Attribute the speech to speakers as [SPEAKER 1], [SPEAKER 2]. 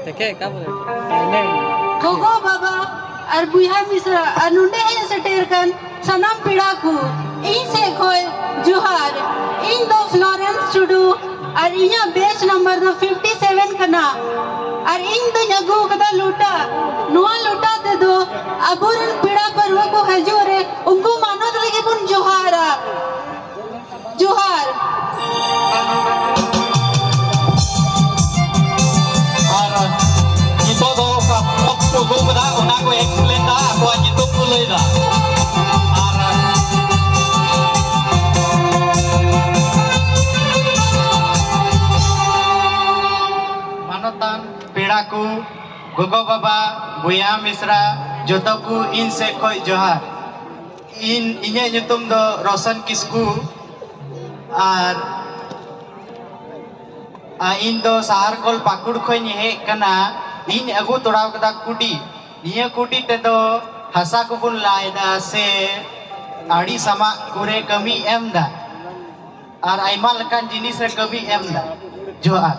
[SPEAKER 1] Teke ka boleh.
[SPEAKER 2] Gogo baba ar buiha misra anunde he seter ka ᱟᱠᱟᱱ ᱥᱟᱱᱟᱢ ᱯᱮᱲᱟ ᱠᱚ ᱤᱧ ᱥᱮᱫ ᱠᱷᱚᱡ ᱡᱚᱦᱟᱨ। ᱤᱧ ᱫᱚ ᱯᱷᱞᱚᱨᱮंᱥ ᱴᱩᱰू ᱟᱨ ᱤᱧᱟᱹᱜ ᱵᱮᱪ ᱱᱟᱢᱵᱟᱨ ᱫᱚ 57 ᱠᱟᱱᱟ। ᱟᱨ ᱤᱧ ᱫᱚᱧ ᱟᱹᱜᱩ ᱟᱠᱟᱫᱟ ᱞᱚᱴᱟ। ᱱᱚᱣᱟ ᱞᱚᱴᱟ ᱛᱮᱫᱚ ᱟᱵᱚᱨᱮᱱ ᱯᱮᱲᱟ ᱯᱟᱹᱨᱣᱟᱹ ᱠᱚ ᱦᱤᱡᱩᱜ ᱨᱮ उनको मानत लगे बन जोहारा जोहार।
[SPEAKER 3] और itu do ka pop ko go da ona ko explain da ko itu ko lay da और मानतान पेड़ा को गोगो बाबा बुया मिश्रा जोतो को इन से कोई जोहार इन इन्हें nyutum do रोशन किस्कू और इन दो साहरकोल पाकुड़ खोई हे कना इन अगु तोड़ाव कदा कुडी निया कुडी ते दो हसा को बुन लायदा से आड़ी समा कुरे कमी एम दा और आइमा लकान जिनिस रे कमी एम दा जोहार।